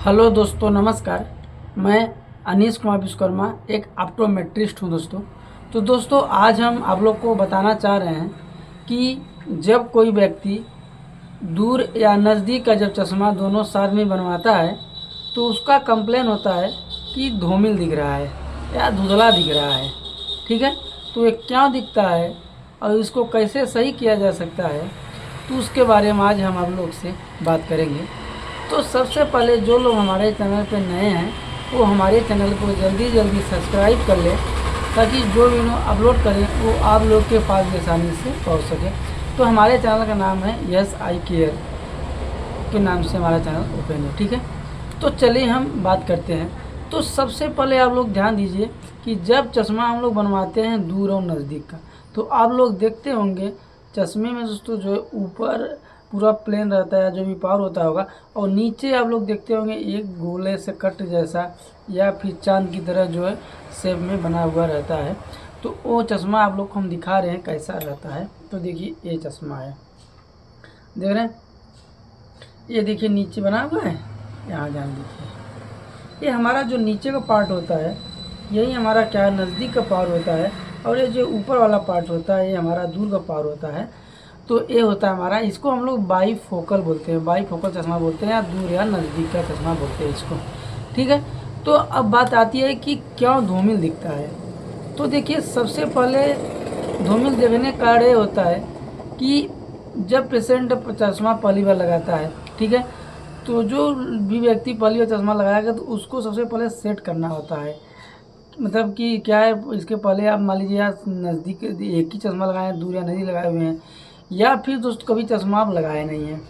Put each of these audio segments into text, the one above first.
Hello दोस्तों, नमस्कार। मैं अनीश कुमार विश्वकर्मा, एक ऑप्टोमेट्रिस्ट हूं दोस्तों। तो दोस्तों, आज हम आप लोग को बताना चाह रहे हैं कि जब कोई व्यक्ति दूर या नज़दीक का जब चश्मा दोनों साथ में बनवाता है तो उसका कंप्लेन होता है कि धूमिल दिख रहा है या धुंधला दिख रहा है। ठीक है, तो ये क्यों दिखता है और इसको कैसे सही किया जा सकता है, तो उसके बारे में आज हम आप लोग से बात करेंगे। तो सबसे पहले जो लोग हमारे चैनल पे नए हैं वो हमारे चैनल को जल्दी सब्सक्राइब कर लें, ताकि जो वीडियो अपलोड करें वो आप लोग के पास आसानी से पहुंच सके। तो हमारे चैनल का नाम है यस आई केयर के नाम से हमारा चैनल ओपन है। ठीक है, तो चलिए हम बात करते हैं। तो सबसे पहले आप लोग ध्यान दीजिए कि जब चश्मा हम लोग बनवाते हैं दूर और नज़दीक का, तो आप लोग देखते होंगे चश्मे में दोस्तों जो है ऊपर पूरा प्लेन रहता है, जो भी पावर होता होगा, और नीचे आप लोग देखते होंगे एक गोले से कट जैसा या फिर चांद की तरह जो है शेप में बना हुआ रहता है। तो वो चश्मा आप लोग को हम दिखा रहे हैं कैसा रहता है। तो देखिए ये चश्मा है, देख रहे हैं, ये देखिए नीचे बना हुआ है, यहाँ ध्यान देखिए, ये हमारा जो नीचे का पार्ट होता है यही हमारा क्या नज़दीक का पावर होता है, और ये जो ऊपर वाला पार्ट होता है ये हमारा दूर का पावर होता है। तो ये होता है हमारा, इसको हम लोग बाई फोकल बोलते हैं, बाई फोकल चश्मा बोलते हैं, या दूर या नज़दीक का चश्मा बोलते हैं इसको। ठीक है, तो अब बात आती है कि क्यों धूमिल दिखता है। तो देखिए, सबसे पहले धूमिल देखने का ये होता है कि जब पेशेंट चश्मा पहली बार लगाता है, ठीक है, तो जो भी व्यक्ति पहली बार चश्मा लगाएगा तो उसको सबसे पहले सेट करना होता है। मतलब कि क्या है, इसके पहले आप मान लीजिए आप नज़दीक एक ही चश्मा लगाए, दूर या नज़दीक लगाए हुए हैं, या फिर दोस्त कभी चश्मा आप लगाए नहीं हैं,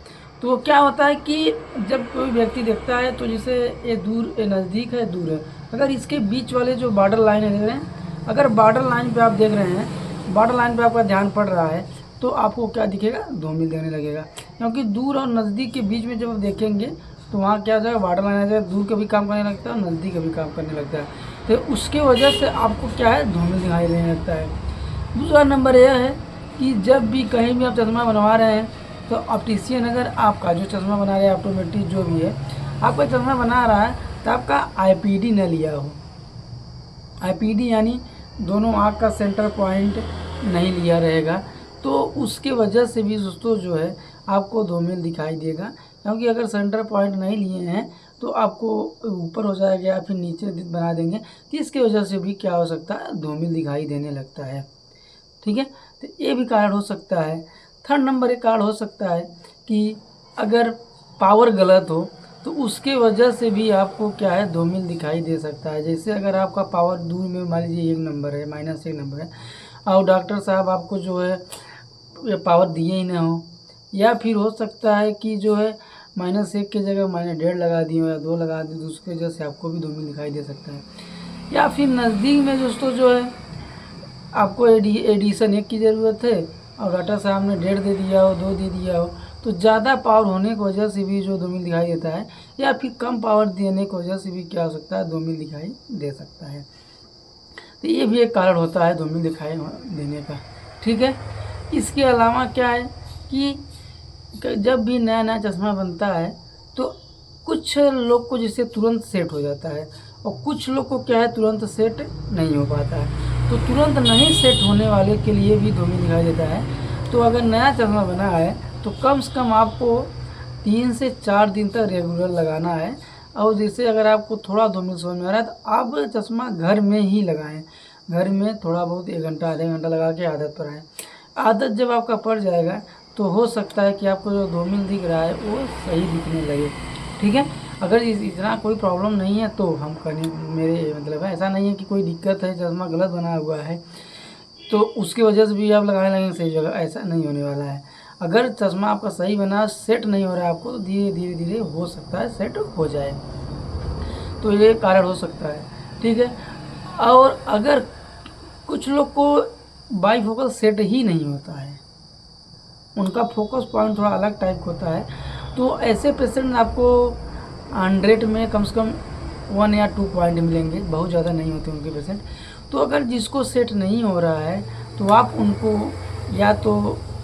तो क्या होता है कि जब कोई व्यक्ति देखता है तो जैसे ये दूर, ये नज़दीक है, दूर है, अगर इसके बीच वाले जो बॉर्डर लाइन है देख रहे हैं, अगर बॉर्डर लाइन पे आप देख रहे हैं, बॉर्डर लाइन पे आपका ध्यान पड़ रहा है, तो आपको क्या दिखेगा, धूमिल देखने लगेगा। क्योंकि दूर और नज़दीक के बीच में जब आप देखेंगे तो वहाँ क्या हो जाएगा, बॉर्डर लाइन आ जाएगा, दूर का भी काम करने लगता है और नज़दीक का भी काम करने लगता है, तो उसके वजह से आपको क्या है, धूमिल दिखाई देने लगता है। दूसरा नंबर यह है कि जब भी कहीं भी आप चश्मा बनवा रहे हैं तो ऑप्टिशियन अगर आपका जो चश्मा बना रहे हैं, ऑप्टोमेट्रिक जो भी है, आपका चश्मा बना रहा है तो आपका आईपीडी न लिया हो। आईपीडी यानी दोनों आँख का सेंटर पॉइंट नहीं लिया रहेगा, तो उसके वजह से भी दोस्तों जो है आपको धूमिल दिखाई देगा। क्योंकि अगर सेंटर पॉइंट नहीं लिए हैं तो आपको ऊपर हो जाएगा या फिर नीचे बना देंगे, तो इसकी वजह से भी क्या हो सकता है, धूमिल दिखाई देने लगता है। ठीक है, तो ये भी कारण हो सकता है। थर्ड नंबर एक कारण हो सकता है कि अगर पावर गलत हो तो उसके वजह से भी आपको क्या है, धूमिल दिखाई दे सकता है। जैसे अगर आपका पावर दूर में मान लीजिए 1 नंबर है, -1 नंबर है, और डॉक्टर साहब आपको जो है ये पावर दिए ही ना हो, या फिर हो सकता है कि जो है -1 की जगह -1.5 लगा दिए हो या 2 लगा दिए, तो उसकी वजह से आपको भी धूमिल दिखाई दे सकता है। या फिर नज़दीक में दोस्तों जो है आपको एडिशन 1 की ज़रूरत है और डॉक्टर साहब ने 1.5 दे दिया हो, 2 दे दिया हो, तो ज़्यादा पावर होने की वजह से भी जो धूमिल दिखाई देता है, या फिर कम पावर देने की वजह से भी क्या हो सकता है, धूमिल दिखाई दे सकता है। तो ये भी एक कारण होता है धूमिल दिखाई देने का। ठीक है, इसके अलावा क्या है कि जब भी नया नया चश्मा बनता है तो कुछ लोग को जिससे तुरंत सेट हो जाता है, और कुछ लोग को क्या है, तुरंत सेट नहीं हो पाता है। तो तुरंत नहीं सेट होने वाले के लिए भी धूमिल दिखाई देता है। तो अगर नया चश्मा बना है तो कम से कम आपको 3 से 4 दिन तक रेगुलर लगाना है। और जैसे अगर आपको थोड़ा धूमिल समझ में आ रहा है तो आप चश्मा घर में ही लगाएं, घर में थोड़ा बहुत 1 घंटा आधे घंटा लगा के आदत पर आए। आदत जब आपका पड़ जाएगा तो हो सकता है कि आपको जो धूमिल दिख रहा है वो सही दिखने लगे। ठीक है, अगर इतना कोई प्रॉब्लम नहीं है तो हम करने, मेरे मतलब है ऐसा नहीं है कि कोई दिक्कत है, चश्मा गलत बना हुआ है तो उसकी वजह से भी आप लगाने लगेंगे सही जगह, ऐसा नहीं होने वाला है। अगर चश्मा आपका सही बना, सेट नहीं हो रहा है आपको, तो धीरे धीरे हो सकता है सेट हो जाए, तो ये कारण हो सकता है। ठीक है, और अगर कुछ लोग को बाईफोकल सेट ही नहीं होता है, उनका फोकस पॉइंट थोड़ा अलग टाइप का होता है, तो ऐसे पेशेंट आपको 100 में कम से कम 1 या 2 पॉइंट मिलेंगे, बहुत ज़्यादा नहीं होते उनके पेशेंट। तो अगर जिसको सेट नहीं हो रहा है तो आप उनको, या तो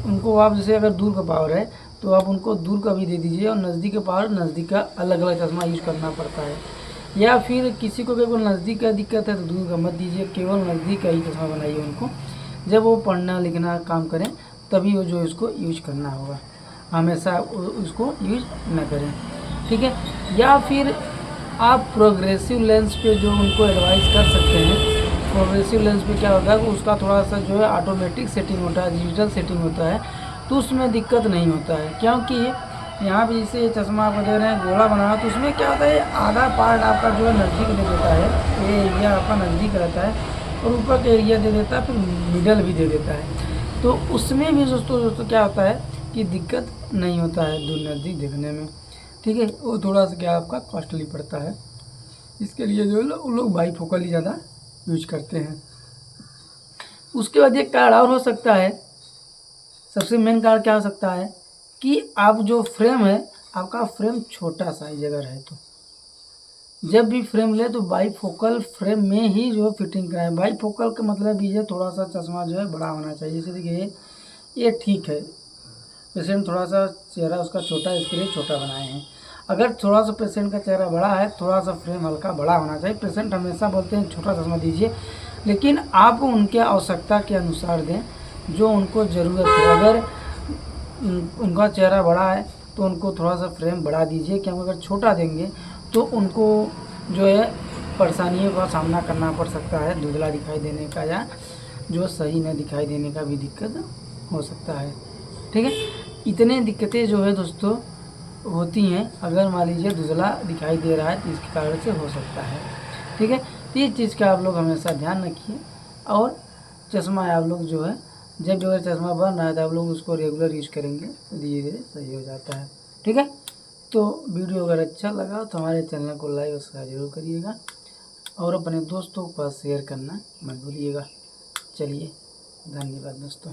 उनको आप जैसे अगर दूर का पावर है तो आप उनको दूर का भी दे दीजिए, और नज़दीक के पावर नज़दीक का अलग अलग चश्मा यूज करना पड़ता है। या फिर किसी को केवल नज़दीक का दिक्कत है तो दूर का मत दीजिए, केवल नज़दीक का ही चश्मा बनाइए उनको। जब वो पढ़ना लिखना काम करें तभी वो जो इसको यूज करना होगा, हमेशा उसको यूज न करें, ठीक है। या फिर आप प्रोग्रेसिव लेंस पे जो उनको एडवाइस कर सकते हैं। प्रोग्रेसिव लेंस पे क्या होता है कि उसका थोड़ा सा जो है ऑटोमेटिक सेटिंग होता है, डिजिटल सेटिंग होता है, तो उसमें दिक्कत नहीं होता है। क्योंकि यहाँ पे जैसे चश्मा आपको दे रहे हैं गोला बना, तो उसमें क्या होता है आधा पार्ट आपका जो है नज़दीक दे देता है, ये एरिया आपका नज़दीक रहता है, और ऊपर का एरिया दे देता है, फिर मिडल भी दे देता है। तो उसमें भी दोस्तों क्या होता है कि दिक्कत नहीं होता है दूर नज़दीक देखने में, ठीक है। वो थोड़ा सा क्या आपका कॉस्टली पड़ता है, इसके लिए जो है लोग बाईफोकल ही ज़्यादा यूज करते हैं। उसके बाद एक कार्ड और हो सकता है, सबसे मेन कार्ड क्या हो सकता है कि आप जो फ्रेम है, आपका फ्रेम छोटा साइज अगर है तो जब भी फ्रेम ले तो बाईफोकल फ्रेम में ही जो फिटिंग कराएं। बाईफोकल का मतलब ये है थोड़ा सा चश्मा जो है बड़ा होना चाहिए। जैसे देखिए ये ठीक है, पेशेंट थोड़ा सा चेहरा उसका छोटा है, इसके लिए छोटा बनाए हैं। अगर थोड़ा सा पेशेंट का चेहरा बड़ा है, थोड़ा सा फ्रेम हल्का बड़ा होना चाहिए। पेशेंट हमेशा बोलते हैं छोटा चश्मा दीजिए, लेकिन आप उनके आवश्यकता के अनुसार दें, जो उनको ज़रूरत है। अगर उनका चेहरा बड़ा है तो उनको थोड़ा सा फ्रेम बढ़ा दीजिए, क्योंकि अगर छोटा देंगे तो उनको जो है परेशानियों का सामना करना पड़ सकता है, धुंधला दिखाई देने का या जो सही न दिखाई देने का भी दिक्कत हो सकता है, ठीक है। इतने दिक्कतें जो है दोस्तों होती हैं, अगर मान लीजिए धुंधला दिखाई दे रहा है तो इसके कारण से हो सकता है, ठीक है। तो ये चीज़ का आप लोग हमेशा ध्यान रखिए, और चश्मा आप लोग जो है जब जो चश्मा बन रहा है तो आप लोग उसको रेगुलर यूज करेंगे तो धीरे धीरे सही हो जाता है, ठीक है। तो वीडियो अगर अच्छा लगा तो हमारे चैनल को लाइक और सब्सक्राइब जरूर करिएगा, और अपने दोस्तों के पास शेयर करना मत भूलिएगा। चलिए, धन्यवाद दोस्तों।